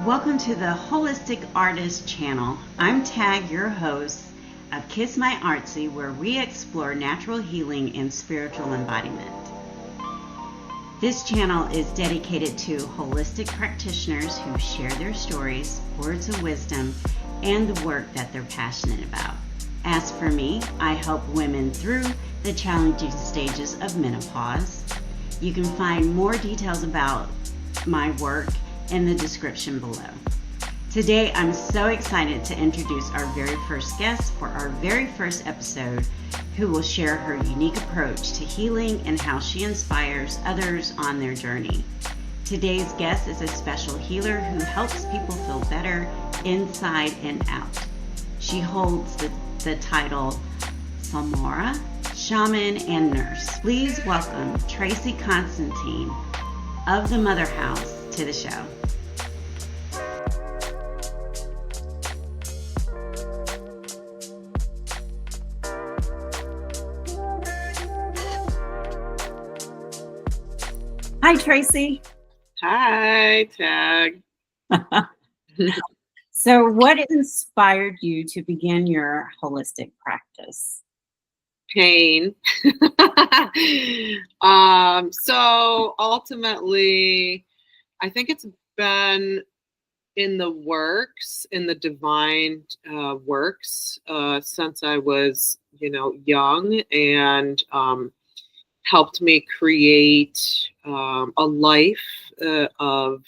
Welcome to the Holistic Artist channel. I'm Tag, your host of Kiss My Artsy, where we explore natural healing and spiritual embodiment. This channel is dedicated to holistic practitioners who share their stories, words of wisdom, and the work that they're passionate about. As for me, I help women through the challenging stages of menopause. You can find more details about my work in the description below. Today, I'm so excited to introduce our very first guest for our very first episode, who will share her unique approach to healing and how she inspires others on their journey. Today's guest is a special healer who helps people feel better inside and out. She holds the title Samora, Shaman, and Nurse. Please welcome Tracy Constantine of the Mother House to the show. Hi, Tracy. Hi, Tag. So what inspired you to begin your holistic practice? Pain. So ultimately, I think it's been in the works, in the divine works, since I was, young, and helped me create a life of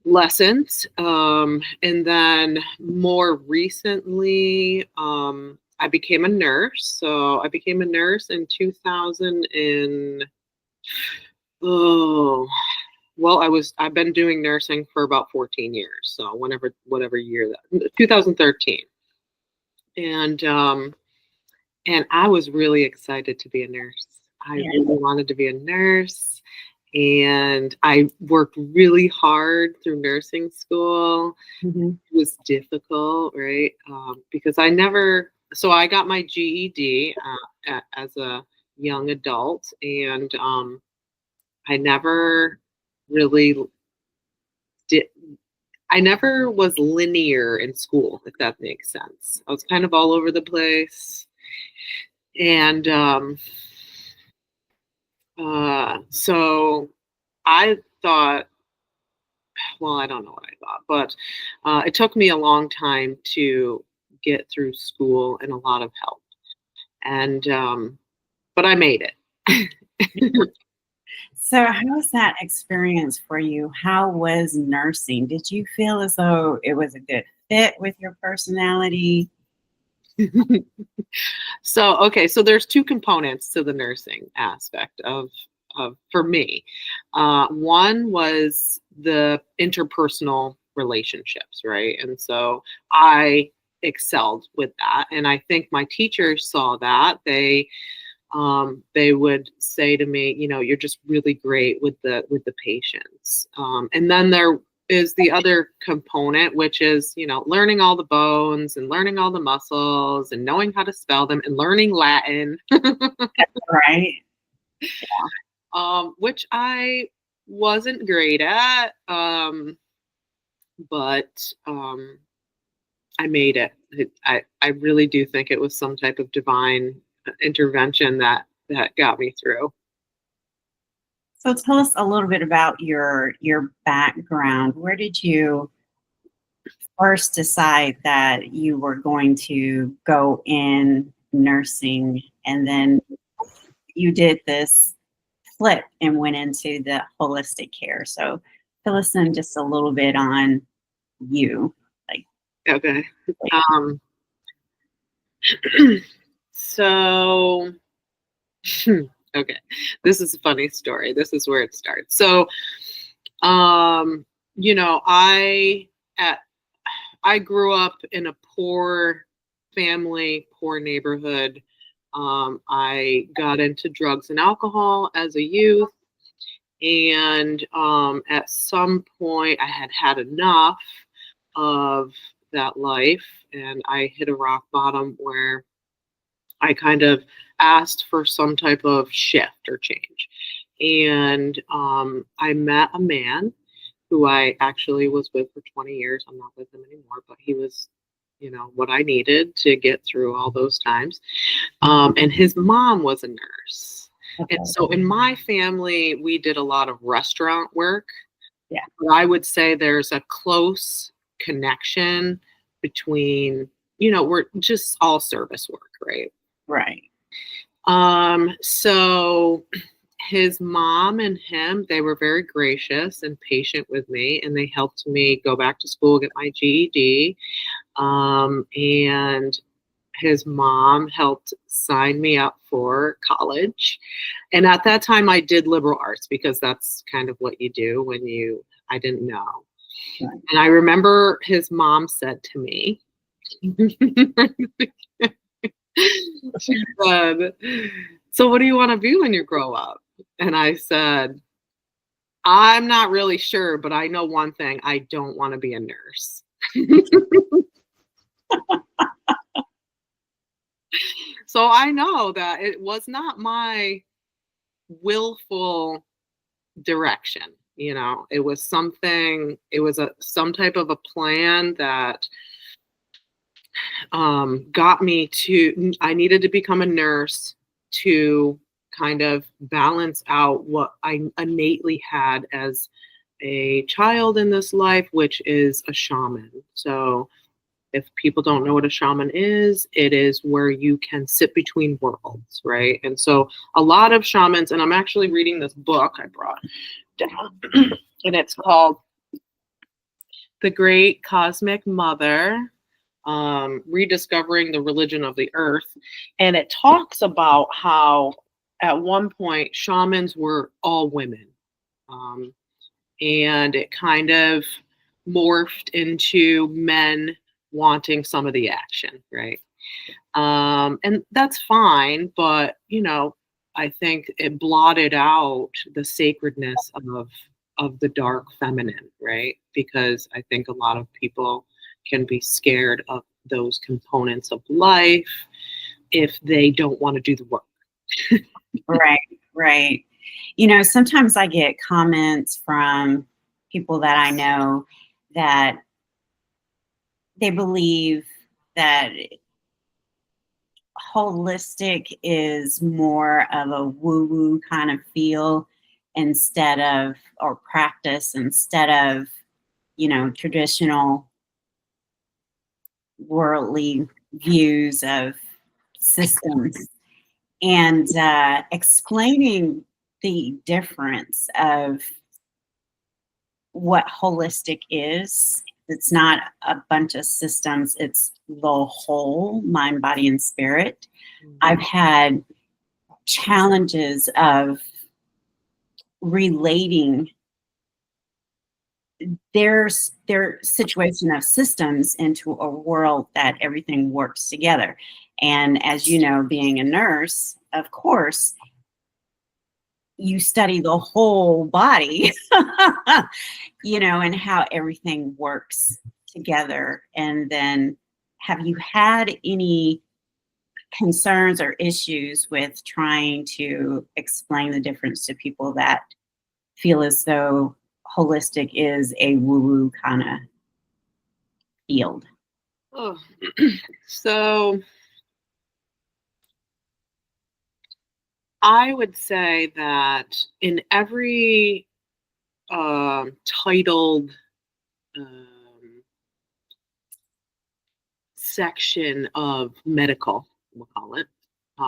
lessons. And then more recently, I became a nurse. So I became a nurse in 2000 and, I've been doing nursing for about 14 years. So whatever year that, 2013. And I was really excited to be a nurse. I really wanted to be a nurse. And I worked really hard through nursing school. Mm-hmm. It was difficult, right? Because I got my GED as a young adult, and I never really I never was linear in school, if that makes sense. I was kind of all over the place. And so I thought, well, I don't know what I thought, but it took me a long time to get through school and a lot of help. And but I made it. So how was that experience for you? How was nursing? Did you feel as though it was a good fit with your personality? So there's two components to the nursing aspect of for me. One was the interpersonal relationships, right? And so I excelled with that, and I think my teachers saw that. They would say to me, you're just really great with the patients. And then there is the other component, which is, learning all the bones and learning all the muscles and knowing how to spell them and learning Latin. Right. Yeah. Which I wasn't great at, but I made it. I really do think it was some type of divine intervention that got me through. So tell us a little bit about your background. Where did you first decide that you were going to go in nursing, and then you did this flip and went into the holistic care? So fill us in just a little bit on you. Okay. So, okay, this is a funny story. This is where it starts. So, I grew up in a poor family, poor neighborhood. I got into drugs and alcohol as a youth. And at some point I had enough of that life, and I hit a rock bottom where I kind of asked for some type of shift or change. And I met a man who I actually was with for 20 years. I'm not with him anymore, but he was, what I needed to get through all those times. And his mom was a nurse. Okay. And so in my family, we did a lot of restaurant work. Yeah. But I would say there's a close connection between, we're just all service work, right? Right. So his mom and him, they were very gracious and patient with me, and they helped me go back to school, get my GED. And his mom helped sign me up for college. And at that time I did liberal arts because that's kind of what you do when I didn't know. Right. And I remember his mom said to me, she said, "So what do you want to be when you grow up?" And I said, "I'm not really sure, but I know one thing. I don't want to be a nurse." So I know that it was not my willful direction. It was something, it was some type of a plan that got me I needed to become a nurse to kind of balance out what I innately had as a child in this life, which is a shaman. So if people don't know what a shaman is, it is where you can sit between worlds, right? And so a lot of shamans, and I'm actually reading this book I brought down, and it's called The Great Cosmic Mother, Rediscovering the Religion of the Earth. And it talks about how at one point shamans were all women. And it kind of morphed into men wanting some of the action, right? And that's fine, but I think it blotted out the sacredness of the dark feminine, right? Because I think a lot of people can be scared of those components of life if they don't want to do the work. Right. Sometimes I get comments from people that I know that they believe that holistic is more of a woo-woo kind of feel or practice instead of, traditional worldly views of systems. And explaining the difference of what holistic is. It's not a bunch of systems, it's the whole mind, body, and spirit. Mm-hmm. I've had challenges of relating their situation of systems into a world that everything works together. And as you know, being a nurse, of course, you study the whole body, and how everything works together. And then have you had any concerns or issues with trying to explain the difference to people that feel as though holistic is a woo-woo kind of field? Oh. So I would say that in every titled section of medical, we'll call it,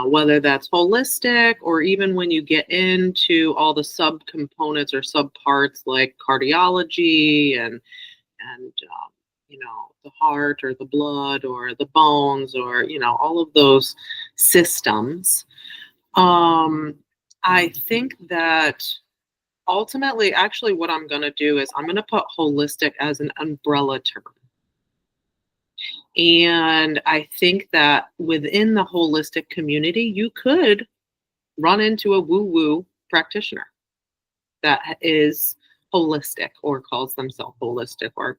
whether that's holistic or even when you get into all the subcomponents or subparts like cardiology and the heart or the blood or the bones or all of those systems. I think that ultimately, actually, what I'm going to do is I'm going to put holistic as an umbrella term. And I think that within the holistic community, you could run into a woo-woo practitioner that is holistic or calls themselves holistic or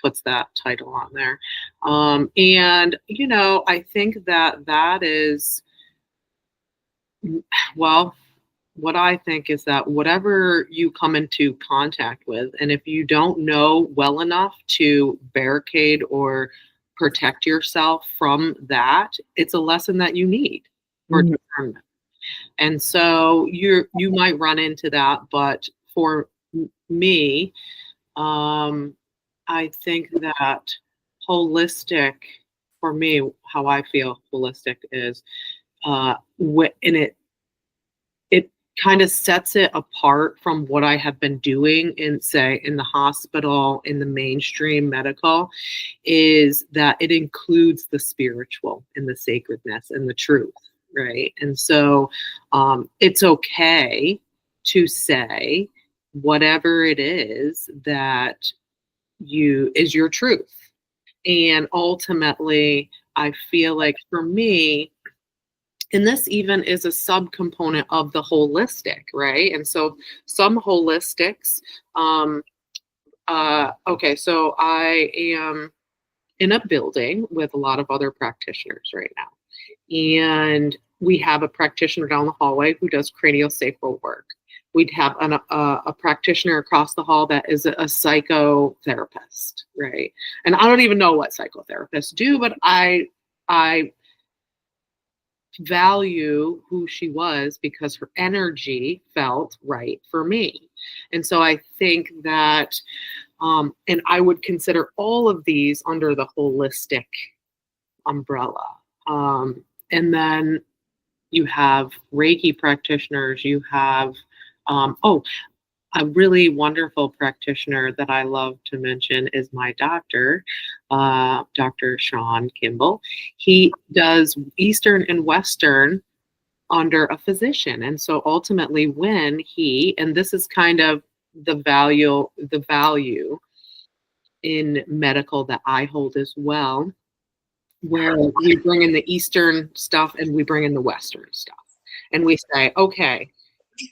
puts that title on there. And, I think that is, well, what I think is that whatever you come into contact with, and if you don't know well enough to barricade or protect yourself from that, it's a lesson that you need for Mhm. discernment. And so you might run into that, but for me, I think that holistic, for me, how I feel holistic is, and it kind of sets it apart from what I have been doing in, say, in the hospital, in the mainstream medical, is that it includes the spiritual and the sacredness and the truth, right? And so it's okay to say whatever it is that you is your truth. And ultimately, I feel like for me, and this even is a subcomponent of the holistic, right? And so some holistics, okay, so I am in a building with a lot of other practitioners right now. And we have a practitioner down the hallway who does craniosacral work. We'd have a practitioner across the hall that is a psychotherapist, right? And I don't even know what psychotherapists do, but I value who she was because her energy felt right for me. And so I think that, and I would consider all of these under the holistic umbrella. And then you have Reiki practitioners, you have, a really wonderful practitioner that I love to mention is my doctor, Dr. Sean Kimball. He does Eastern and Western under a physician. And so ultimately when he, and this is kind of the value in medical that I hold as well, where we bring in the Eastern stuff and we bring in the Western stuff. And we say, okay,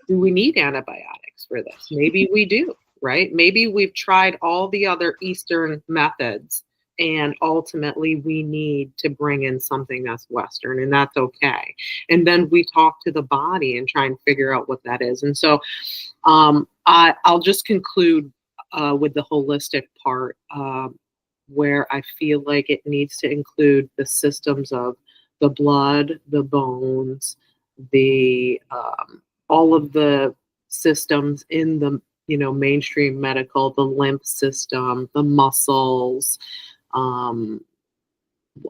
do we need antibiotics for this? Maybe we do, right? Maybe we've tried all the other Eastern methods and ultimately we need to bring in something that's Western, and that's okay. And then we talk to the body and try and figure out what that is. And so I'll just conclude with the holistic part, where I feel like it needs to include the systems of the blood, the bones, the all of the systems in the mainstream medical, the lymph system, the muscles,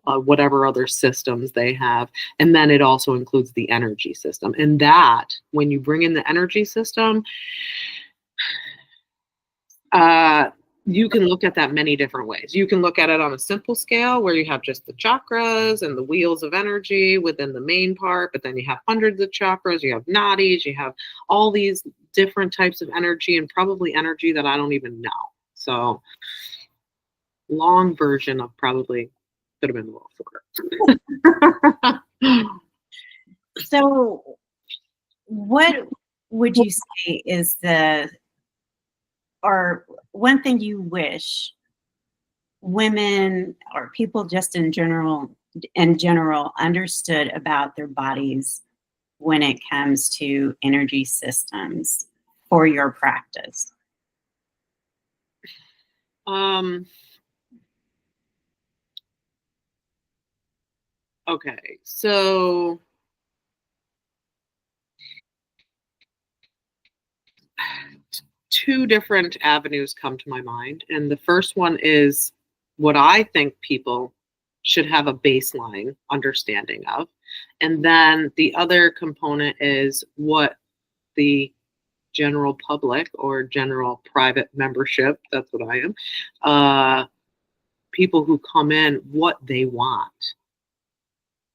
whatever other systems they have, and then it also includes the energy system. And that when you bring in the energy system, you can look at that many different ways. You can look at it on a simple scale where you have just the chakras and the wheels of energy within the main part, but then you have hundreds of chakras, you have nadis, you have all these different types of energy, and probably energy that I don't even know. So long version of probably could have been a little shorter. So, what would you say is or one thing you wish women or people just in general understood about their bodies when it comes to energy systems for your practice? Okay, so two different avenues come to my mind. And the first one is what I think people should have a baseline understanding of. And then the other component is what the general public or general private membership, that's what I am, people who come in, what they want.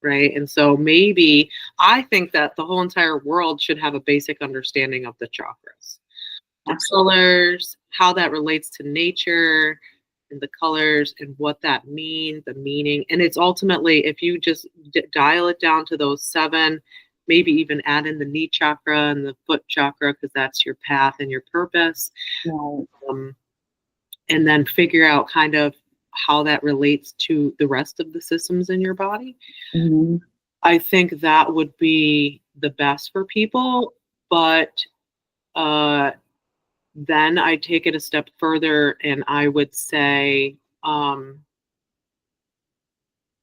Right. And so maybe I think that the whole entire world should have a basic understanding of the chakras, the colors, how that relates to nature, and the colors and what that means, the meaning. And it's ultimately, if you just dial it down to those 7, maybe even add in the knee chakra and the foot chakra, because that's your path and your purpose. Right. And then figure out kind of how that relates to the rest of the systems in your body. Mm-hmm. I think that would be the best for people. But then I take it a step further, and I would say,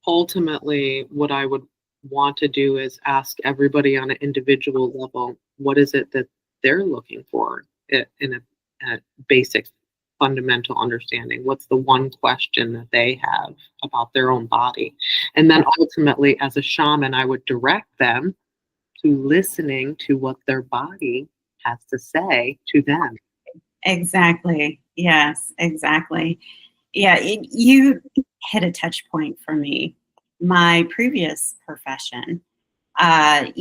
ultimately, what I would want to do is ask everybody on an individual level, what is it that they're looking for in a basic fundamental understanding? What's the one question that they have about their own body? And then ultimately, as a shaman, I would direct them to listening to what their body has to say to them. Exactly. Yes, exactly. Yeah, you hit a touch point for me. My previous profession, black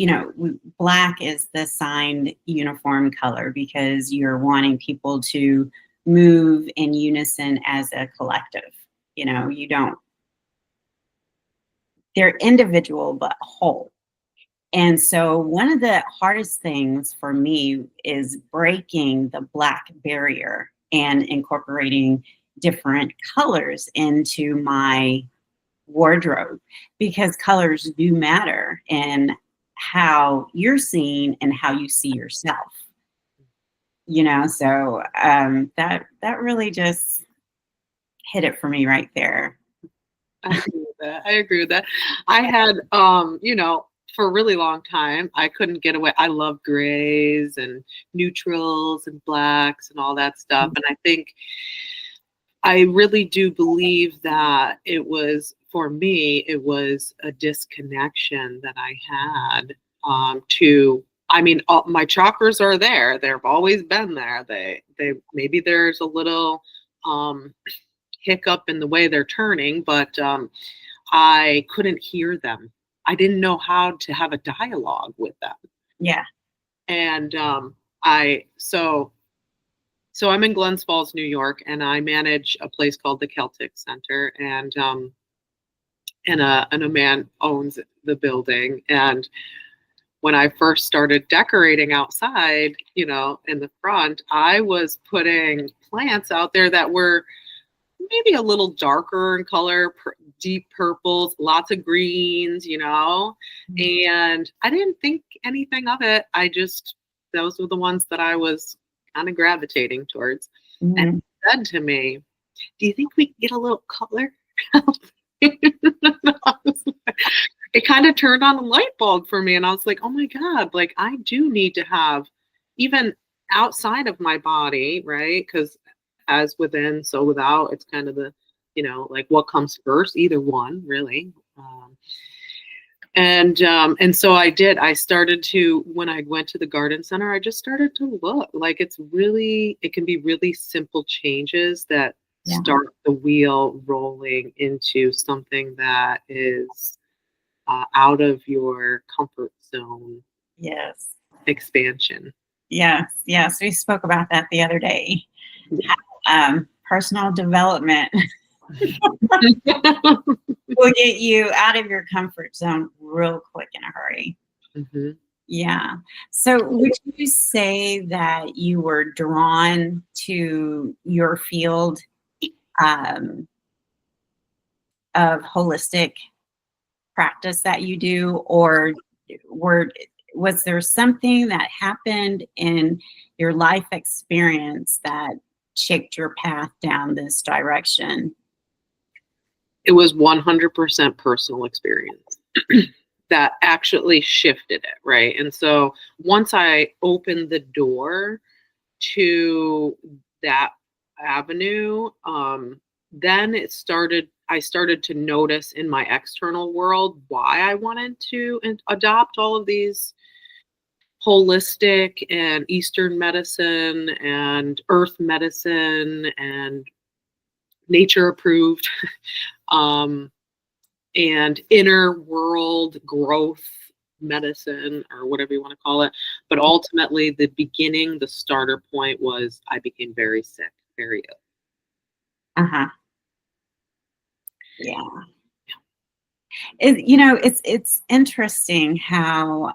is the signed uniform color because you're wanting people to move in unison as a collective. They're individual but whole. And so one of the hardest things for me is breaking the black barrier and incorporating different colors into my wardrobe, because colors do matter in how you're seen and how you see yourself. So that really just hit it for me right there. I agree with that. I agree with that. I had, for a really long time, I couldn't get away. I love grays and neutrals and blacks and all that stuff. And I think I really do believe that for me, it was a disconnection that I had my chakras are there. They've always been there. Maybe there's a little hiccup in the way they're turning, but I couldn't hear them. I didn't know how to have a dialogue with them. Yeah. And so I'm in Glens Falls, New York, and I manage a place called the Celtic Center, and a man owns the building. And when I first started decorating outside, in the front, I was putting plants out there that were maybe a little darker in color, deep purples, lots of greens, and I didn't think anything of it. Those were the ones that I was kind of gravitating towards. Mm-hmm. And he said to me, do you think we can get a little color? It kind of turned on a light bulb for me. And I was like, oh my God, like I do need to have, even outside of my body, right? Because as within, so without, it's kind of the, like what comes first, either one, really. And so I started to, when I went to the garden center, I just started to look. Like it can be really simple changes that start the wheel rolling into something that is out of your comfort zone. Yes. Expansion. Yes. We spoke about that the other day. Personal development will get you out of your comfort zone real quick in a hurry. Mm-hmm. Yeah. So would you say that you were drawn to your field of holistic practice that you do, or was there something that happened in your life experience that shaped your path down this direction? It was 100% personal experience that actually shifted it, right? And so once I opened the door to that avenue, then I started to notice in my external world why I wanted to adopt all of these holistic and Eastern medicine and earth medicine and nature approved and inner world growth medicine, or whatever you want to call it. But ultimately, the starter point was I became very sick, very ill. Uh-huh. Yeah. It's interesting how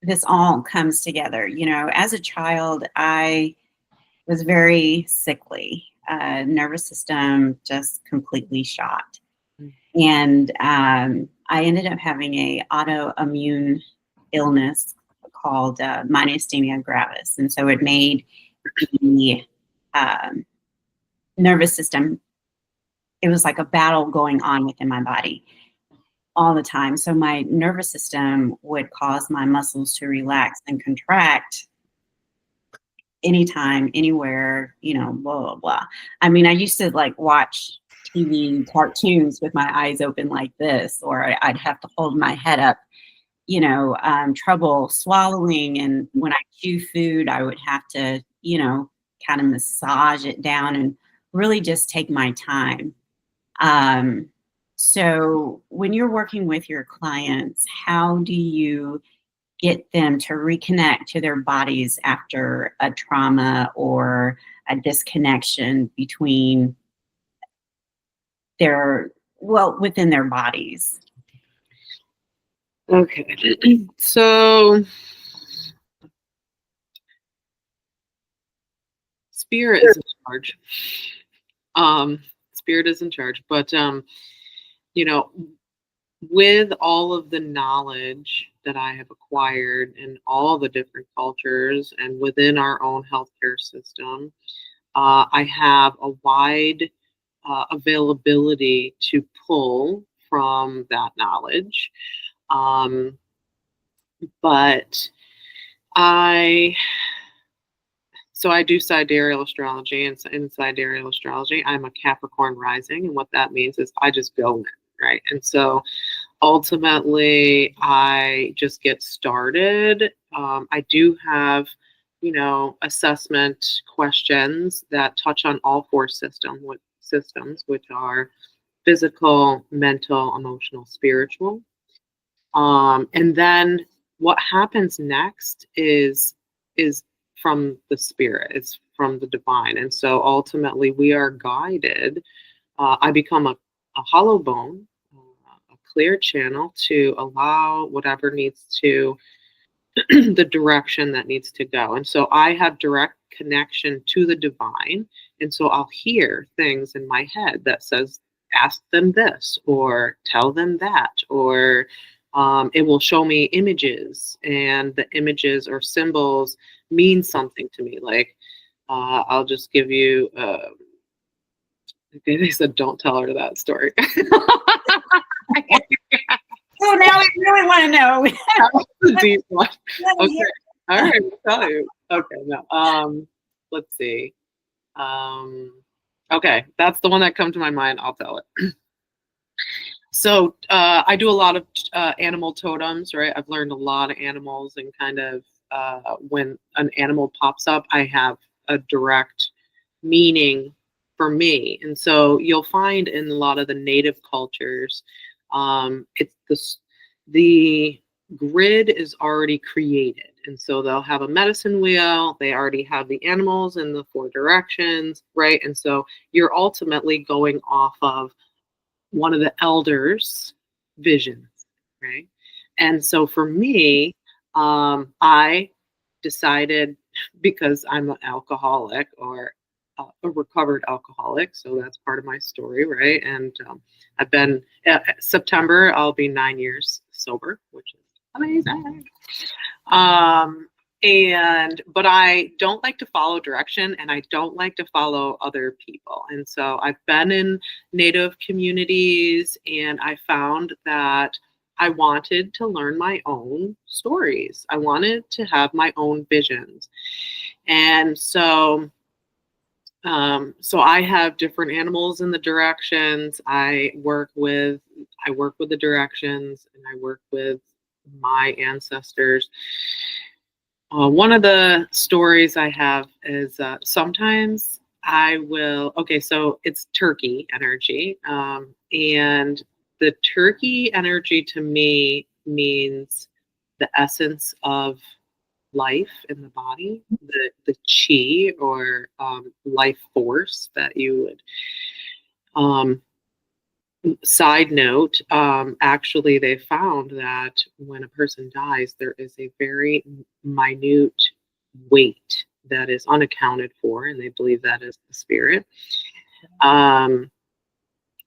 this all comes together. As a child, I was very sickly, nervous system just completely shot. And I ended up having a autoimmune illness called myasthenia gravis. And so it made the nervous system, it was like a battle going on within my body all the time. So my nervous system would cause my muscles to relax and contract anytime, anywhere, blah, blah, blah. I mean, I used to like watch TV cartoons with my eyes open like this, or I'd have to hold my head up, trouble swallowing. And when I chew food, I would have to, kind of massage it down and really just take my time. So when you're working with your clients, how do you get them to reconnect to their bodies after a trauma or a disconnection between within their bodies? Okay. So spirit is in charge. Spirit is in charge, but with all of the knowledge that I have acquired in all the different cultures and within our own healthcare system, I have a wide availability to pull from that knowledge. But I do sidereal astrology, and in sidereal astrology, I'm a Capricorn rising, and what that means is I just go in, right? And so ultimately, I just get started. I do have, assessment questions that touch on all four systems, which are physical, mental, emotional, spiritual. And then what happens next is from the spirit, it's from the divine. And so ultimately we are guided. I become a hollow bone, a clear channel to allow whatever needs to, the direction that needs to go. And so I have direct connection to the divine. And so I'll hear things in my head that says, ask them this, or tell them that, or it will show me images, and the images or symbols mean something to me. Like, I'll just give you, they said, don't tell her that story. So now I really want to know. That's a deep one. Okay. All right, I'll tell you. Okay, no. Let's see. Okay, that's the one that comes to my mind. I'll tell it. So I do a lot of animal totems, right? I've learned a lot of animals, and kind of when an animal pops up, I have a direct meaning for me. And so you'll find in a lot of the native cultures, it's the grid is already created. And so they'll have a medicine wheel, they already have the animals in the four directions, right? And so you're ultimately going off of one of the elders' visions, right? And so for me, I decided, because I'm an alcoholic, or a recovered alcoholic, so that's part of my story, right? And I've been, September, I'll be 9 years sober, which is amazing. But I don't like to follow direction, and I don't like to follow other people. And so I've been in Native communities, and I found that I wanted to learn my own stories. I wanted to have my own visions. And so I have different animals in the directions. I work with the directions, and I work with my ancestors. One of the stories I have is sometimes I will, okay, so it's turkey energy. And the turkey energy to me means the essence of life in the body, the chi, or life force that you would. Side note, actually, they found that when a person dies, there is a very minute weight that is unaccounted for, and they believe that is the spirit.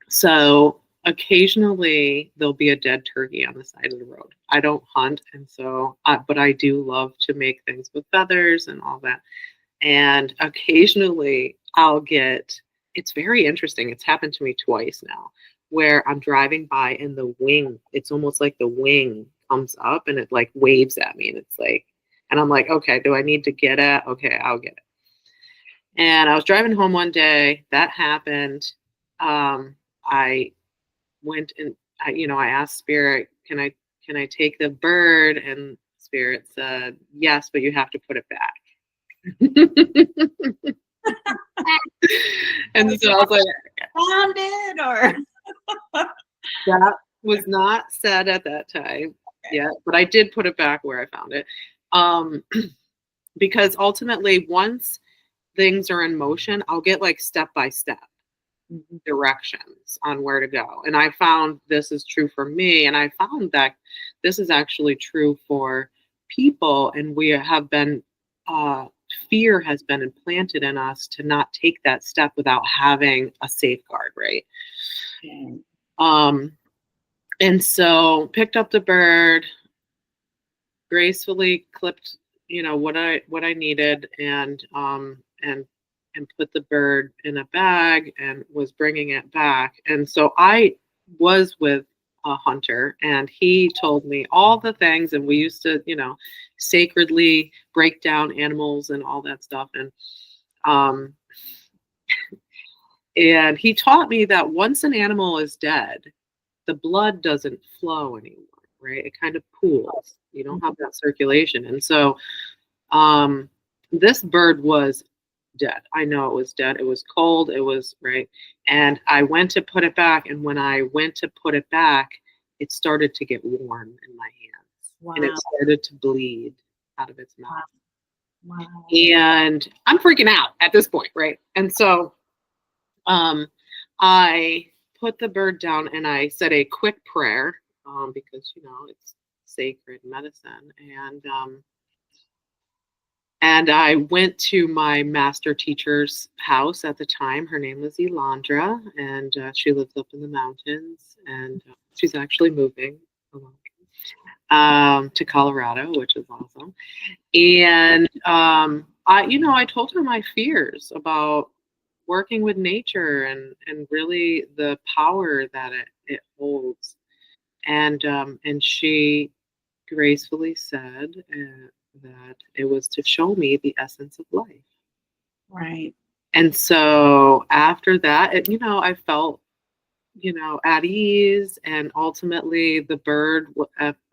So Occasionally there'll be a dead turkey on the side of the road. I don't hunt, and so, but I do love to make things with feathers and all that. And occasionally I'll get, it's very interesting. It's happened to me twice now, where I'm driving by and the wing, it's almost like the wing comes up and it like waves at me. And it's like, and I'm like, okay, do I need to get it? Okay, I'll get it. And I was driving home one day, that happened. I went and I asked Spirit, can I take the bird? And Spirit said, yes, but you have to put it back. And so I was like, Found it, or that was not said at that time yet, but I did put it back where I found it. Because ultimately, once things are in motion, I'll get like step by step directions on where to go. And I found this is true for me. And I found that this is actually true for people. And we have been, fear has been implanted in us to not take that step without having a safeguard, right? okay. And so picked up the bird, gracefully clipped, what I needed, and put the bird in a bag and was bringing it back. And so I was with a hunter, and he told me all the things, and we used to, sacredly break down animals and all that stuff. And he taught me that once an animal is dead, the blood doesn't flow anymore, right? It kind of pools. You don't have that circulation. And so this bird was dead. I know it was dead. It was cold. It was, right. And I went to put it back. And when I went to put it back, it started to get warm in my hands. Wow. And it started to bleed out of its mouth. Wow. And I'm freaking out at this point, right? And so I put the bird down and I said a quick prayer, because it's sacred medicine, and I went to my master teacher's house at the time. Her name was Elandra, and she lives up in the mountains, and she's actually moving to Colorado, which is awesome. And I told her my fears about working with nature and really the power that it holds. And she gracefully said that it was to show me the essence of life. Right. And so after that, I felt, at ease. And ultimately, the bird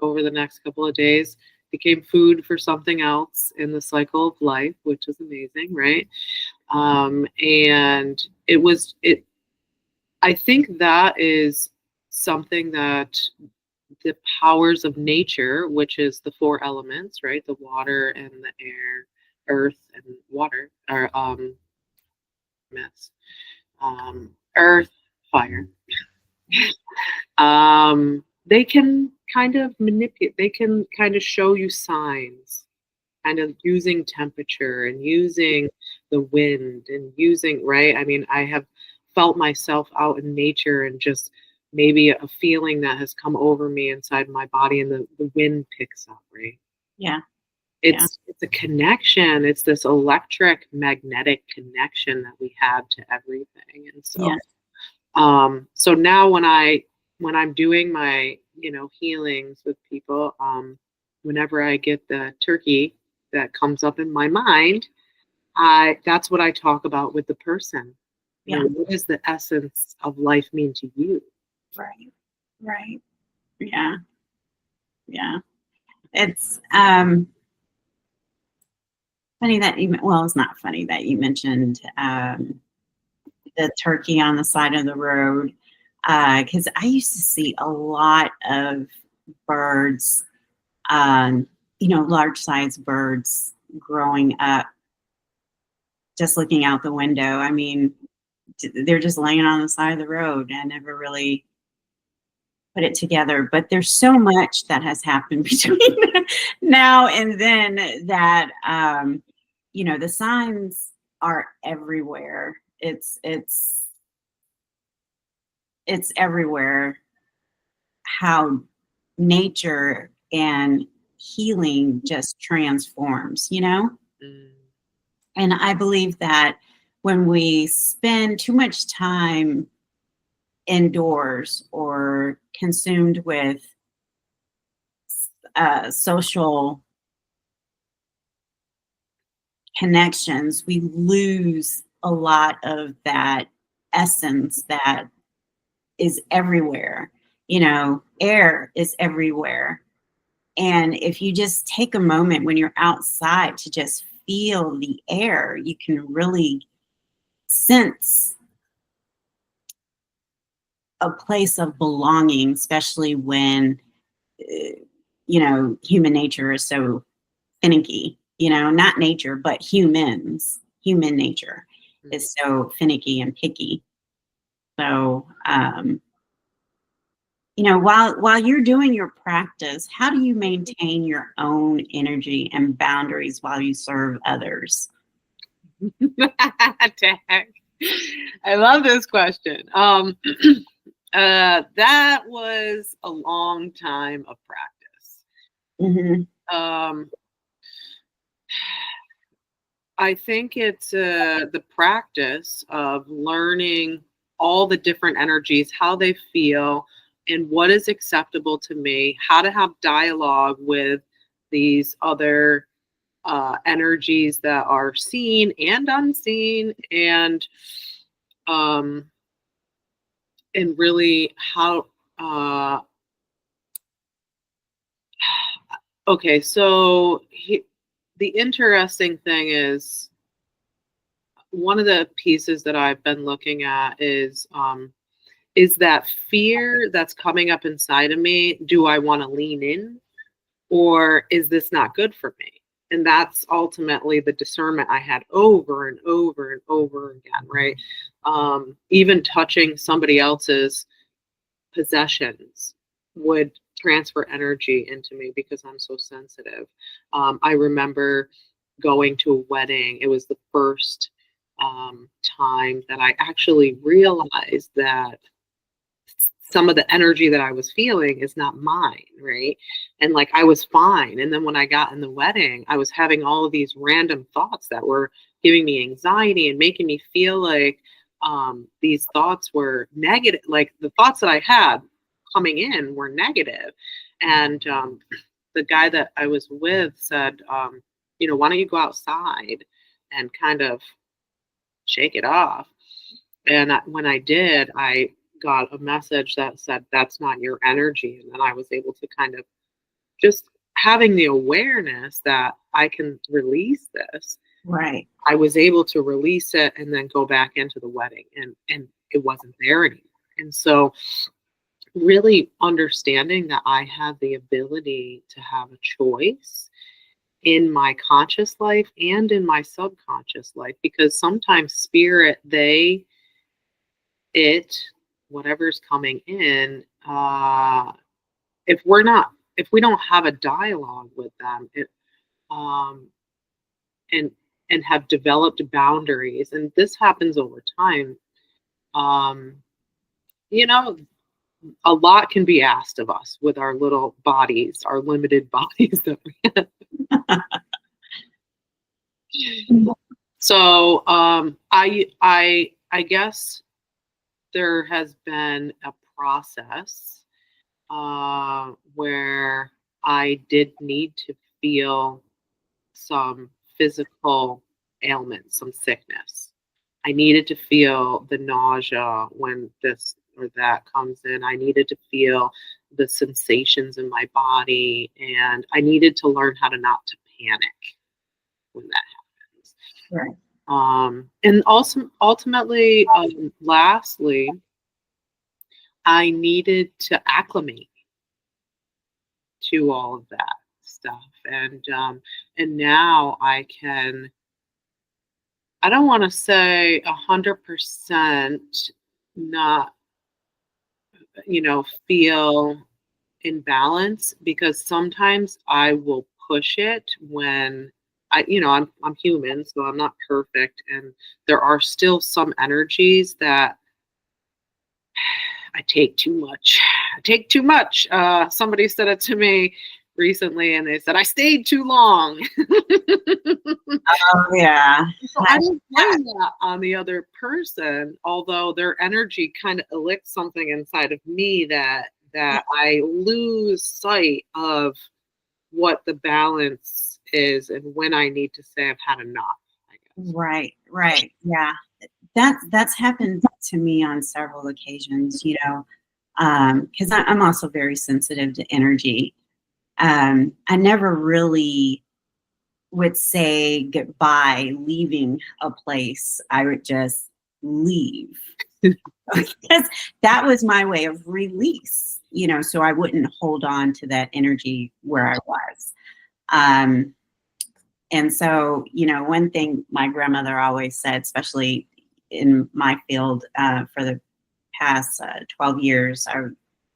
over the next couple of days became food for something else in the cycle of life, which is amazing, right? And I think that is something that the powers of nature, which is the four elements, right? The water and the air, earth and water, are earth, fire. They can kind of manipulate, they can kind of show you signs, kind of using temperature and using the wind and using, right? I mean, I have felt myself out in nature and just maybe a feeling that has come over me inside my body, and the wind picks up, right? Yeah. It's a connection. It's this electric magnetic connection that we have to everything. And so so now when I'm doing my healings with people, whenever I get the turkey that comes up in my mind, that's what I talk about with the person. Yeah. What does the essence of life mean to you? Right. Right. Yeah. Yeah. It's funny that it's not funny that you mentioned the turkey on the side of the road, because I used to see a lot of birds, large sized birds growing up, just looking out the window. I mean, they're just laying on the side of the road. I never really put it together, but there's so much that has happened between now and then that, the signs are everywhere. It's it's everywhere how nature and healing just transforms, you know? Mm. And I believe that when we spend too much time indoors or consumed with social connections, we lose a lot of that essence that is everywhere. You know, air is everywhere. And if you just take a moment when you're outside to just feel the air, you can really sense a place of belonging, especially when, you know, human nature is so finicky, you know, not nature, but human nature Mm. is so finicky and picky. So, you know, while you're doing your practice, how do you maintain your own energy and boundaries while you serve others? Tag. I love this question. That was a long time of practice. Hmm. Um, I think it's the practice of learning all the different energies, how they feel, and what is acceptable to me, how to have dialogue with these other energies that are seen and unseen, um, and really how. Uh, okay, so the interesting thing is one of the pieces that I've been looking at is that fear that's coming up inside of me. Do I want to lean in, or is this not good for me? And that's ultimately the discernment I had over and over and over again, right? Even touching somebody else's possessions would transfer energy into me because I'm so sensitive. I remember going to a wedding. It was the first time that I actually realized that some of the energy that I was feeling is not mine, right? And like I was fine. And then when I got in the wedding, I was having all of these random thoughts that were giving me anxiety and making me feel like these thoughts were negative. Like the thoughts that I had coming in were negative. And the guy that I was with said, why don't you go outside and kind of shake it off? And when I did, I got a message that said, that's not your energy. And then I was able to kind of just having the awareness that I can release this. Right. I was able to release it and then go back into the wedding, and it wasn't there anymore. And so really understanding that I have the ability to have a choice in my conscious life and in my subconscious life, because sometimes spirit, whatever's coming in, if we don't have a dialogue with them, um, and have developed boundaries, and this happens over time, um, you know, a lot can be asked of us with our little bodies, our limited bodies that we have. So I guess there has been a process where I did need to feel some physical ailment, some sickness. I needed to feel the nausea when this or that comes in. I needed to feel the sensations in my body, and I needed to learn how to not to panic when that happens. Right. And also, ultimately, lastly, I needed to acclimate to all of that stuff, and now I can. I don't want to say 100% not, feel in balance, because sometimes I will push it when I'm human, so I'm not perfect, and there are still some energies that I take too much. I take too much. Somebody said it to me recently, and they said I stayed too long. Oh yeah. So I don't blame that on the other person, although their energy kind of elicits something inside of me that I lose sight of what the balance is and when I need to say I've had enough, I guess. Right. Yeah. That's happened to me on several occasions, because I'm also very sensitive to energy. I never really would say goodbye leaving a place. I would just leave because that was my way of release, so I wouldn't hold on to that energy where I was. And so, one thing my grandmother always said, especially in my field, for the past 12 years, I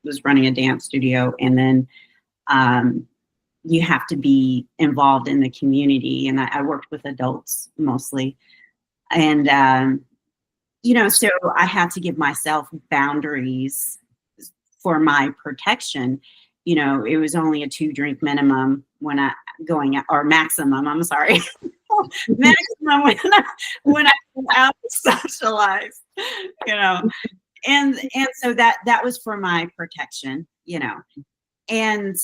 was running a dance studio, and then you have to be involved in the community. And I worked with adults mostly. And, so I had to give myself boundaries for my protection. It was only a 2-drink minimum when I going out, or maximum, I'm sorry. Maximum when I go out to socialize, and so that was for my protection, and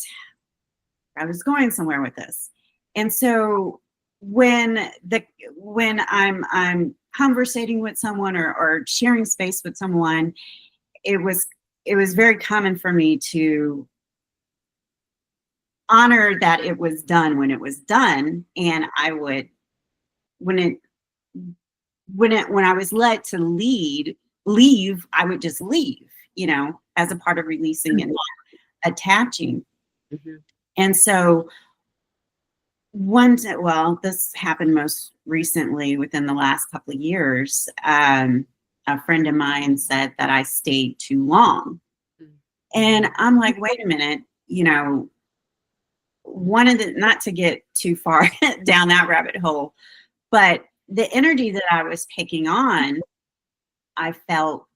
I was going somewhere with this. And so when I'm conversating with someone or sharing space with someone, it was very common for me to honor that it was done when it was done, and I would when I was led to leave, I would just leave, as a part of releasing and not attaching. Mm-hmm. And so this happened most recently within the last couple of years. A friend of mine said that I stayed too long. Mm-hmm. And I'm like, wait a minute, not to get too far down that rabbit hole, but the energy that I was taking on, I felt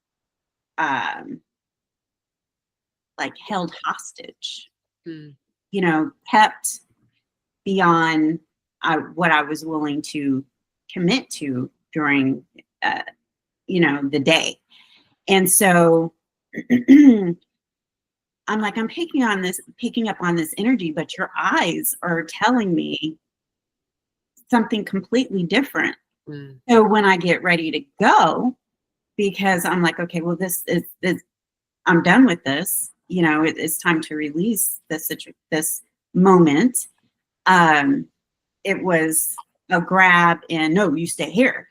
like held hostage, kept beyond what I was willing to commit to during, the day. And so I'm like, I'm picking up on this energy, but your eyes are telling me something completely different. Mm. So when I get ready to go, because I'm like, okay, well, this is I'm done with this. It's time to release this moment. It was a grab and no, you stay here,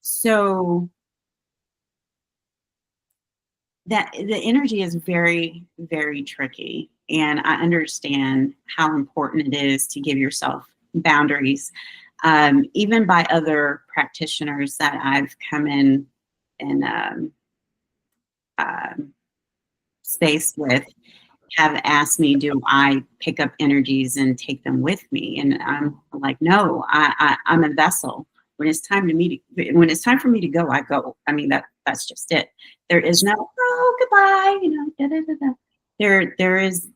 So that the energy is very, very tricky. And I understand how important it is to give yourself boundaries. Even by other practitioners that I've come in and space with have asked me, do I pick up energies and take them with me? And I'm like, no, I'm a vessel. When it's time for me to go, I go. I mean, that's just it. There is no, oh, goodbye, da, da, da, da.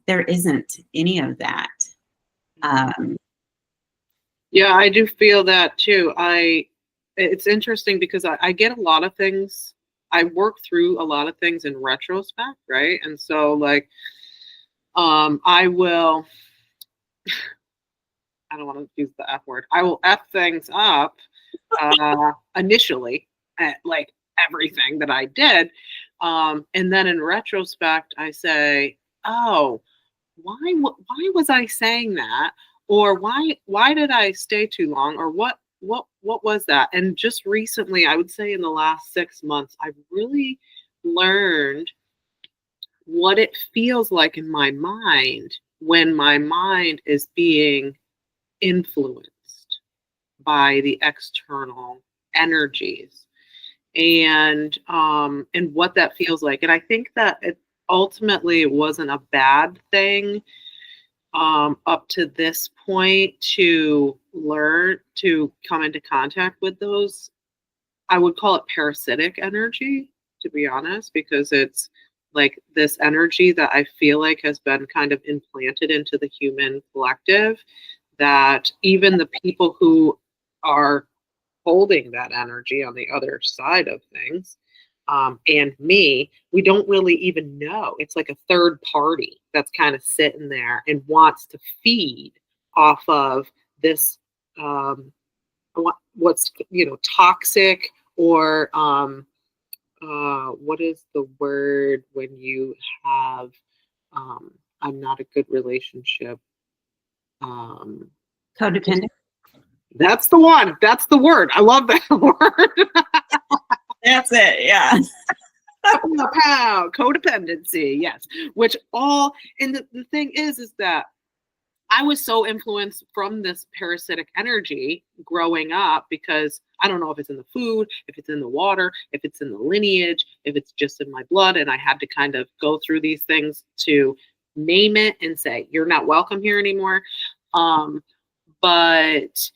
There isn't any of that. Yeah, I do feel that too. It's interesting because I get a lot of things. I work through a lot of things in retrospect, right? And so like, I will, I don't want to use the F word. I will F things up initially at like everything that I did. And then in retrospect, I say, oh, why was I saying that? Or why did I stay too long? Or what was that? And just recently, I would say in the last 6 months, I've really learned what it feels like in my mind when my mind is being influenced by the external energies and what that feels like. And I think that it ultimately wasn't a bad thing up to this point to learn to come into contact with those, I would call it parasitic energy, to be honest, because it's like this energy that I feel like has been kind of implanted into the human collective, that even the people who are holding that energy on the other side of things, and me, we don't really even know. It's like a third party that's kind of sitting there and wants to feed off of this, what's, toxic, or what is the word when you have, I'm not a good relationship. Codependent. That's the one. That's the word. I love that word. That's it. Yeah. Codependency. Yes. Which all, and the thing is that I was so influenced from this parasitic energy growing up, because I don't know if it's in the food, if it's in the water, if it's in the lineage, if it's just in my blood. And I had to kind of go through these things to name it and say, you're not welcome here anymore. But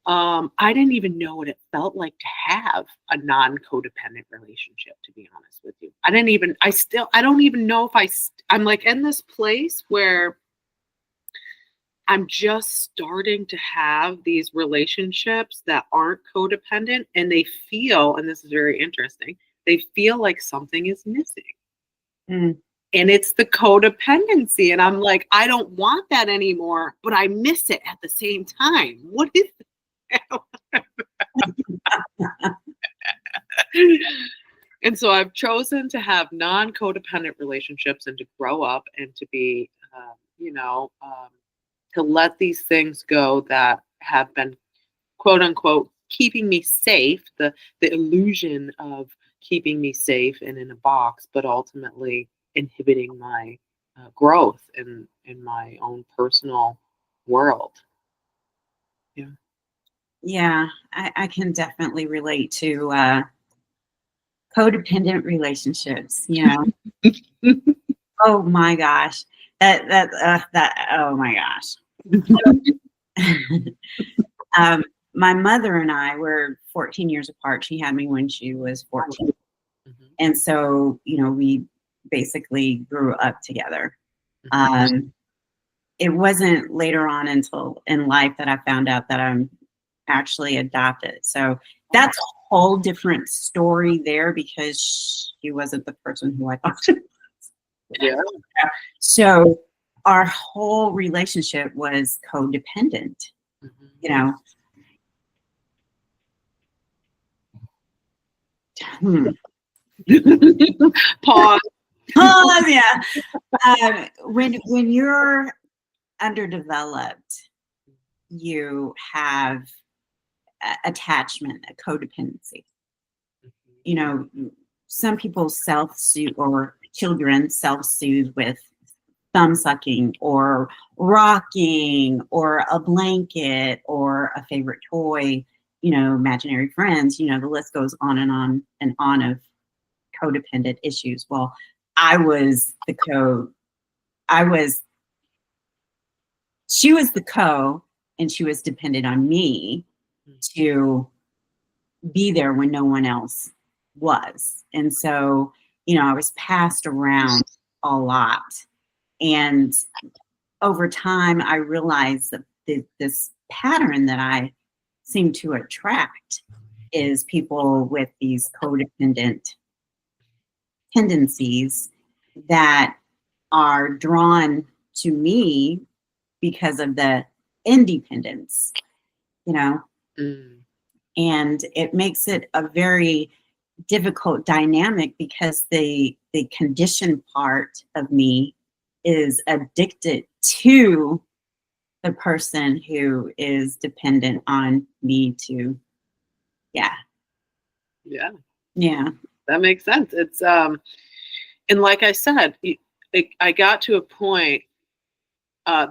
I didn't even know what it felt like to have a non-codependent relationship, to be honest with you. I don't even know if I'm like in this place where I'm just starting to have these relationships that aren't codependent, and they feel, and this is very interesting, they feel like something is missing. Mm. And it's the codependency. And I'm like, I don't want that anymore, but I miss it at the same time. What is that? And so I've chosen to have non-codependent relationships and to grow up and to be, to let these things go that have been, quote unquote, keeping me safe, the illusion of keeping me safe and in a box, but ultimately inhibiting my growth in my own personal world. Yeah. Yeah, I can definitely relate to codependent relationships. Oh my gosh, oh my gosh. My mother and I were 14 years apart. She had me when she was 14. Mm-hmm. And so, we basically grew up together. It wasn't later on until in life that I found out that I'm actually adopted. So that's a whole different story there, because she wasn't the person who I thought she was. Yeah. So our whole relationship was codependent, Pause. Oh, yeah. When you're underdeveloped, you have attachment, a codependency. Some people self-soothe, or children self-soothe with thumb sucking or rocking or a blanket or a favorite toy, imaginary friends, the list goes on and on of codependent issues. Well, she was the co, and she was dependent on me to be there when no one else was. And so, I was passed around a lot. And over time, I realized that this pattern that I seem to attract is people with these codependent tendencies that are drawn to me because of the independence, and it makes it a very difficult dynamic, because the conditioned part of me is addicted to the person who is dependent on me to, yeah. That makes sense. It's and like I said, I got to a point.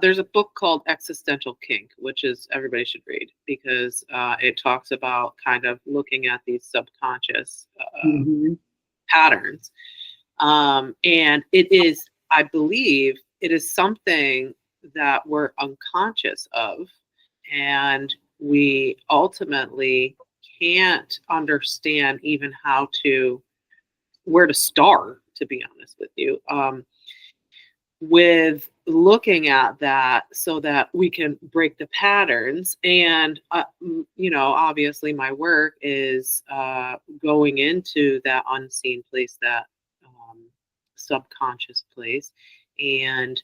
There's a book called Existential Kink, which is everybody should read, because it talks about kind of looking at these subconscious patterns. And it is, I believe, it is something that we're unconscious of, and we ultimately can't understand even how to where to start, to be honest with you, with looking at that so that we can break the patterns. And, obviously my work is going into that unseen place, that subconscious place, and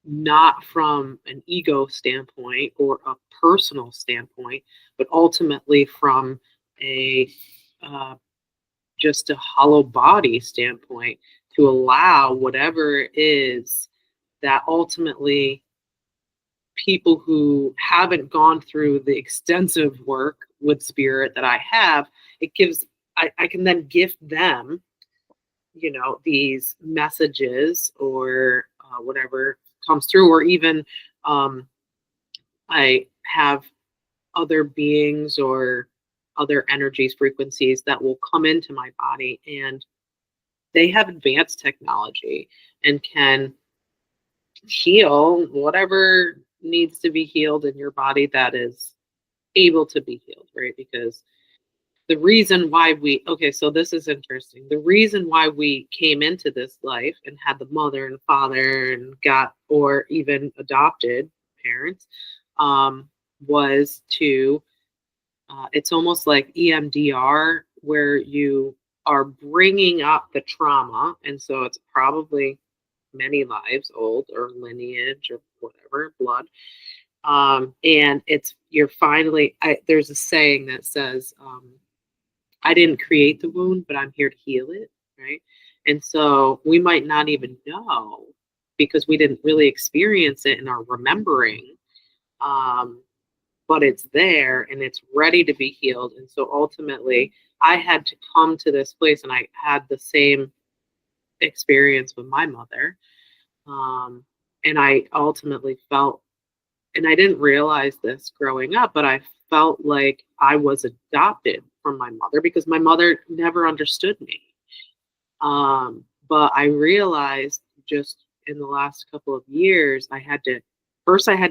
not from an ego standpoint or a personal standpoint, but ultimately from a uh, just a hollow body standpoint, to allow whatever it is that ultimately people who haven't gone through the extensive work with spirit that I have, it gives, I can then gift them, these messages, or whatever comes through, or even um, I have other beings or other energies, frequencies that will come into my body, and they have advanced technology and can heal whatever needs to be healed in your body that is able to be healed, right? Because the reason why okay, so this is interesting. The reason why we came into this life and had the mother and father and got, or even adopted parents, was to, it's almost like EMDR, where you are bringing up the trauma. And so it's probably many lives old, or lineage, or whatever, blood. And you're finally, there's a saying that says, I didn't create the wound, but I'm here to heal it, right? And so we might not even know, because we didn't really experience it in our remembering, um, but it's there and it's ready to be healed. And so ultimately, I had to come to this place, and I had the same experience with my mother. And I ultimately felt, and I didn't realize this growing up, but I felt like I was adopted from my mother, because my mother never understood me. But I realized just in the last couple of years, I had to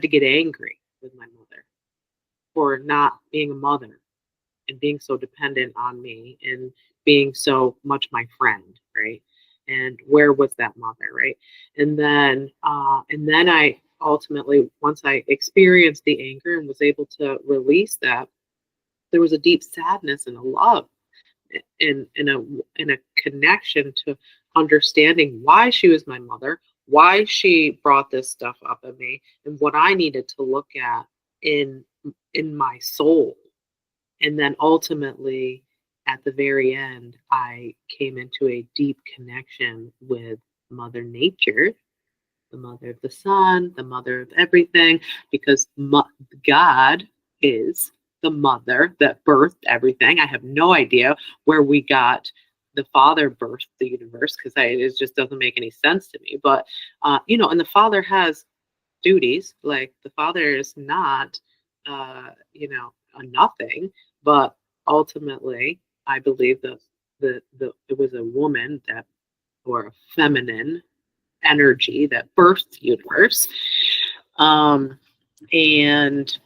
get angry with my mother for not being a mother, and being so dependent on me, and being so much my friend, right? And where was that mother, right? And then I ultimately, once I experienced the anger and was able to release that, there was a deep sadness and a love, in a connection to understanding why she was my mother, why she brought this stuff up in me, and what I needed to look at in my soul. And then ultimately, at the very end, I came into a deep connection with Mother Nature, the mother of the sun, the mother of everything, because God is the mother that birthed everything. I have no idea where we got the father birthed the universe, because it just doesn't make any sense to me. But, and the father has duties. Like, the father is not, a nothing, but ultimately, I believe that it was a woman, that, or a feminine energy, that birthed the universe. Um, and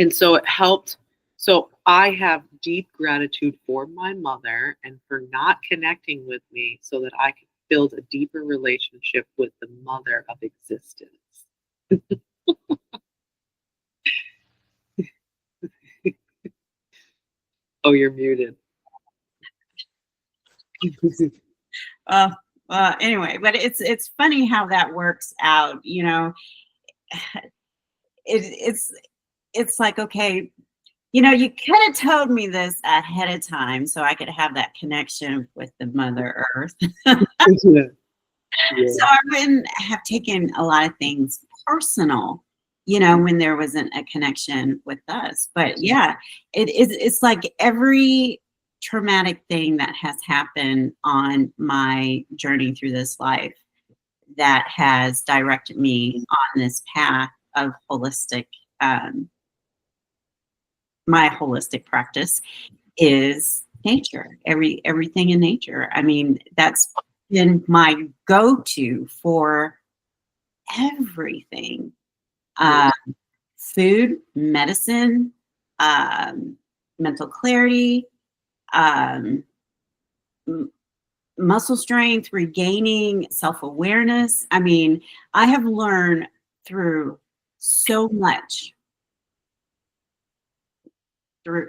so it helped. So I have deep gratitude for my mother, and for not connecting with me, so that I could build a deeper relationship with the mother of existence. Oh, you're muted. Uh, anyway, but it's funny how that works out. It's like, okay, you could have told me this ahead of time so I could have that connection with the Mother Earth. Yeah. So I wouldn't have taken a lot of things personal, when there wasn't a connection with us. But yeah, it's like every traumatic thing that has happened on my journey through this life that has directed me on this path of my holistic practice is nature. Everything in nature. I mean, that's been my go-to for everything. Um, Food, medicine, mental clarity, um, muscle strength, regaining self-awareness. I mean, I have learned through so much.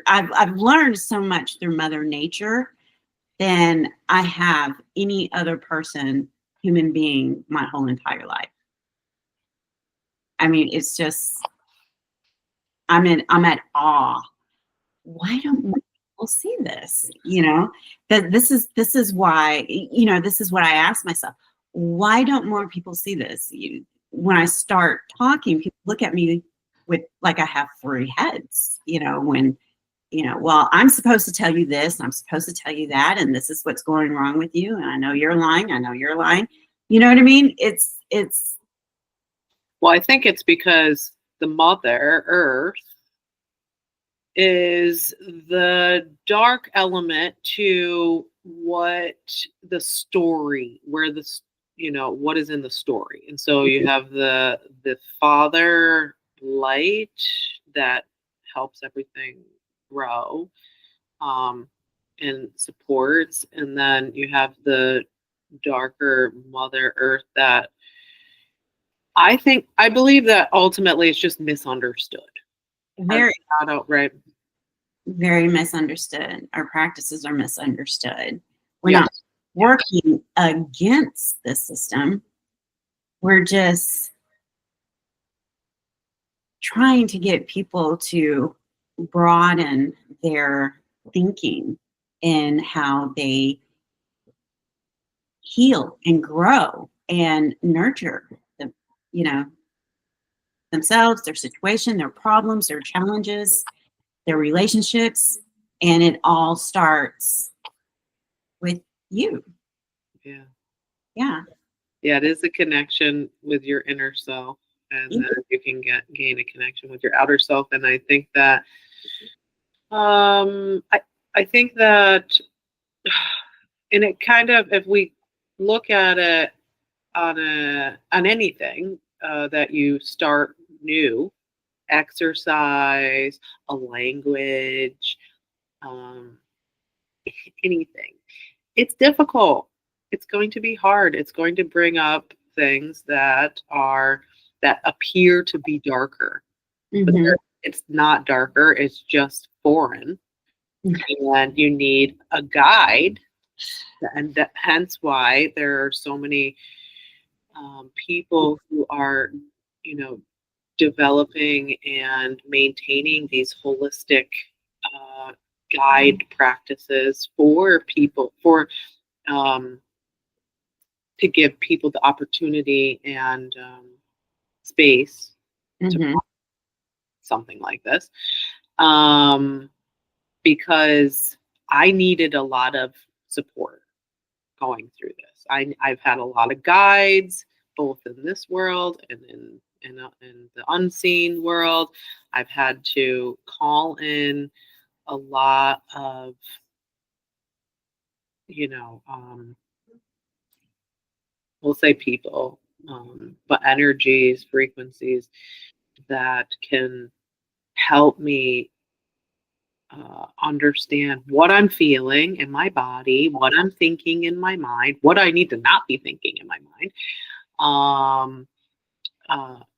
I've learned so much through Mother Nature than I have any other person, human being, my whole entire life. I mean, it's just, I'm at awe. Why don't more people see this? You know, that this is why, you know, this is what I ask myself. Why don't more people see this? When I start talking, people look at me with like I have three heads, you know, when, you know, well, I'm supposed to tell you this, and I'm supposed to tell you that, and this is what's going wrong with you, and I know you're lying, I know you're lying. You know what I mean? It's Well, I think it's because the Mother Earth is the dark element to what the story, where this, you know, what is in the story. And so you have the father light that helps everything grow, and supports, and then you have the darker Mother Earth that I believe that ultimately it's just misunderstood. very, Not outright. very misunderstood. Our practices are misunderstood. We're Yeah. not working against the system. We're just trying to get people to broaden their thinking and how they heal and grow and nurture the, you know, themselves, their situation, their problems, their challenges, their relationships, and it all starts with you. Yeah. Yeah. Yeah, it is a connection with your inner self, and then you can gain a connection with your outer self. And I think that I think that and it kind of, if we look at it on anything that you start new, exercise, a language, um, anything, it's difficult. It's going to be hard. It's going to bring up things that appear to be darker, but Mm-hmm. it's not darker. It's just foreign, and you need a guide, and hence why there are so many people who are, you know, developing and maintaining these holistic uh, guide practices for people, for um, to give people the opportunity and space to Mm-hmm. something like this, um, because I needed a lot of support going through this. I've had a lot of guides, both in this world and in the unseen world. I've had to call in a lot of, you know, we'll say people, but energies, frequencies that can help me understand what I'm feeling in my body, what I'm thinking in my mind, what I need to not be thinking in my mind.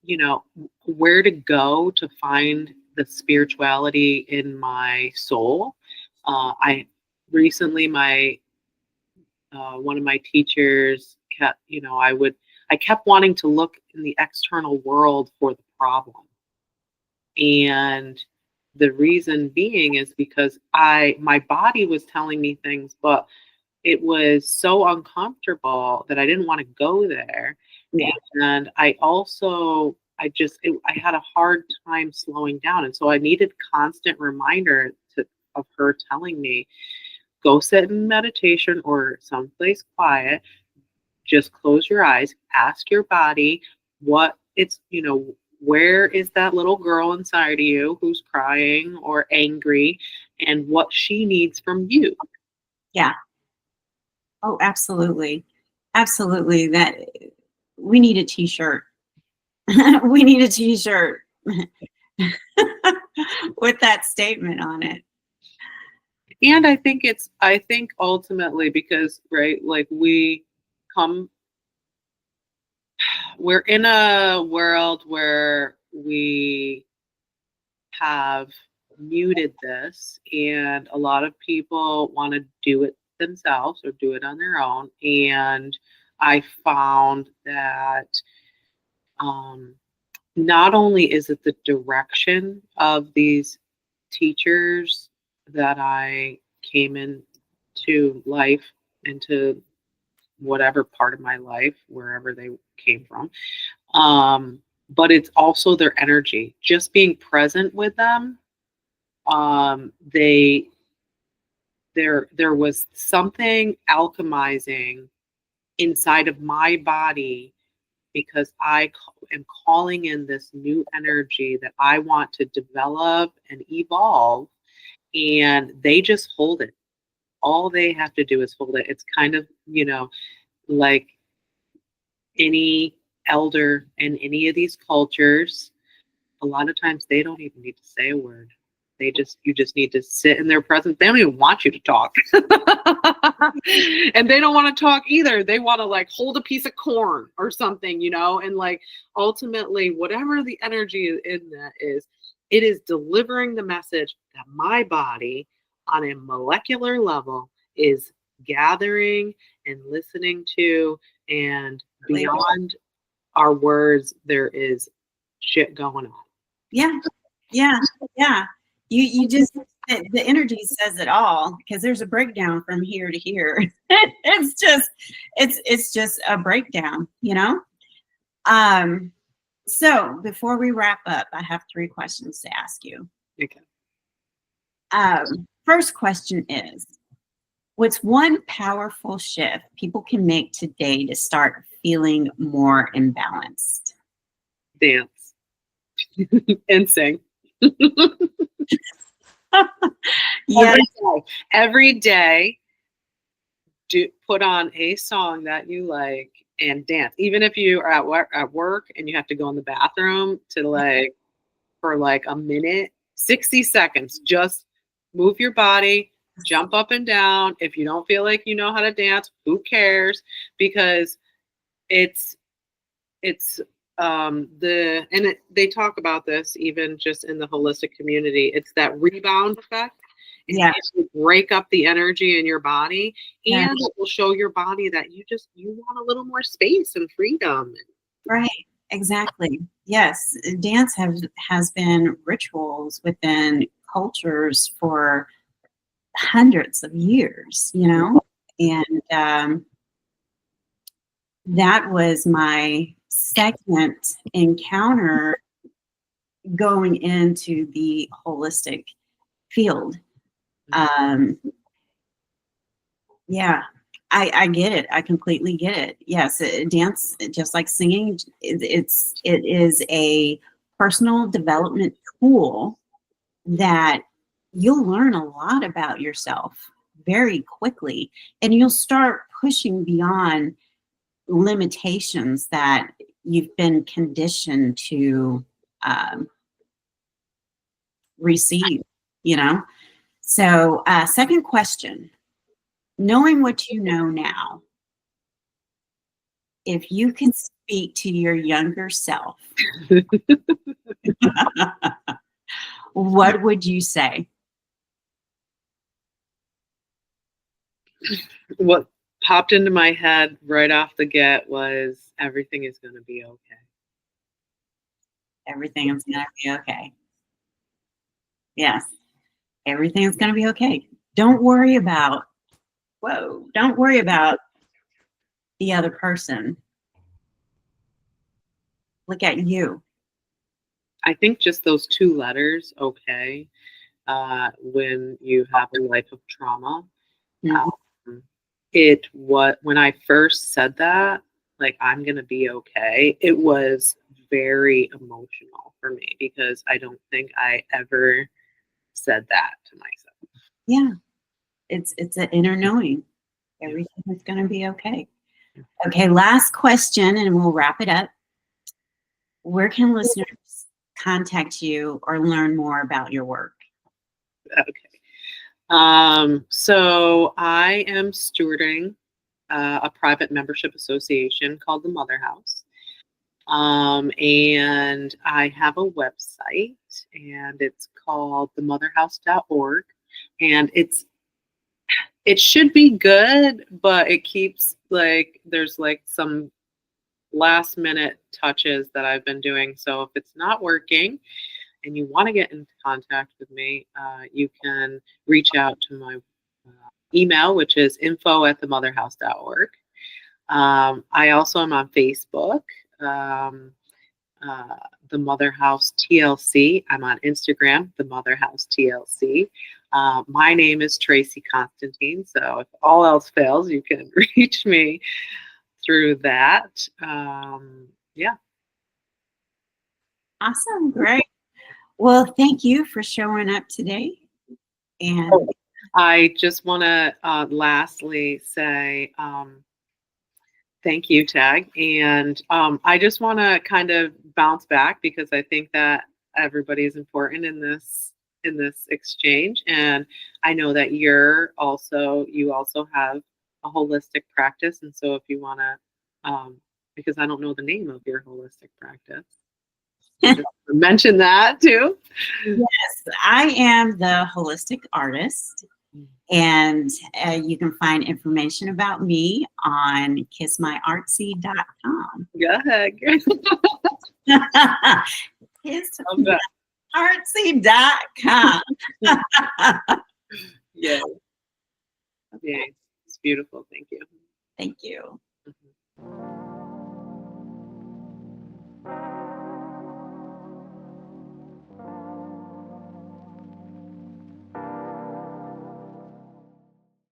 You know, where to go to find the spirituality in my soul. I recently, my one of my teachers kept, you know, I kept wanting to look in the external world for the problem. And the reason being is because my body was telling me things, but it was so uncomfortable that I didn't want to go there. Yeah. And I also, I had a hard time slowing down. And so I needed constant reminder of her telling me, go sit in meditation or someplace quiet, just close your eyes, ask your body what it's, you know, where is that little girl inside of you who's crying or angry, and what she needs from you. Yeah. Oh, absolutely. Absolutely. That we need a t-shirt. We need a t-shirt with that statement on it. And I think ultimately because, right, like come, we're in a world where we have muted this, and a lot of people want to do it themselves or do it on their own. And I found that um, not only is it the direction of these teachers that I came into life, into whatever part of my life, wherever they came from, but it's also their energy. Just being present with them, they there was something alchemizing inside of my body because am calling in this new energy that I want to develop and evolve, and they just hold it. All they have to do is hold it. It's kind of, like any elder in any of these cultures, a lot of times they don't even need to say a word. You just need to sit in their presence. They don't even want you to talk. And they don't want to talk either. They want to like hold a piece of corn or something, and like ultimately whatever the energy in that is, it is delivering the message that my body on a molecular level is gathering and listening to, and beyond our words, there is shit going on. Yeah. You just, the energy says it all, because there's a breakdown from here to here. it's just a breakdown, So before we wrap up, I have 3 questions to ask you. Okay. First question is, what's one powerful shift people can make today to start feeling more imbalanced? Dance. And sing. Yeah. Every day, put on a song that you like and dance. Even if you are at work and you have to go in the bathroom for like a minute, 60 seconds, just move your body, jump up and down. If you don't feel like you know how to dance, who cares? Because they talk about this even just in the holistic community. It's that rebound effect. Yeah. It will break up the energy in your body, and it will show your body that you want a little more space and freedom. Right. Exactly. Yes. Dance has been rituals within cultures for hundreds of years, and that was my second encounter going into the holistic field. Yeah, I get it. I completely get it. Yes, dance, just like singing, it is a personal development tool that you'll learn a lot about yourself very quickly, and you'll start pushing beyond limitations that you've been conditioned to receive, So, second question, knowing what you know now, if you could speak to your younger self, what would you say? What popped into my head right off the get was everything is going to be okay. Everything is going to be okay. Yes, everything is going to be okay. Don't worry about the other person. Look at you. I think just those 2 letters, okay, when you have a life of trauma. When I first said that, like, I'm going to be okay, it was very emotional for me because I don't think I ever said that to myself. Yeah. It's an inner knowing. Everything is going to be okay. Okay, last question, and we'll wrap it up. Where can listeners contact you or learn more about your work? Okay. So I am stewarding a private membership association called the Mother House. And I have a website, and it's called themotherhouse.org. And it should be good, but it keeps like there's like some last minute touches that I've been doing. So if it's not working and you want to get in contact with me, you can reach out to my email, which is info@themotherhouse.org. I also am on Facebook, the Mother House TLC. I'm on Instagram, the Mother House TLC. My name is Tracy Constantine, so if all else fails, you can reach me through that. Yeah. Awesome. Great. Well, thank you for showing up today. And I just want to lastly say thank you, Tag. And I just want to kind of bounce back because I think that everybody is important in this exchange. And I know that you also have a holistic practice. And so if you want to, because I don't know the name of your holistic practice, just mention that too. yes, I am the holistic artist. And you can find information about me on kissmyartsy.com. Go ahead. kissmyartsy.com. Yeah. Yeah. It's beautiful. Thank you. Thank you. Mhm.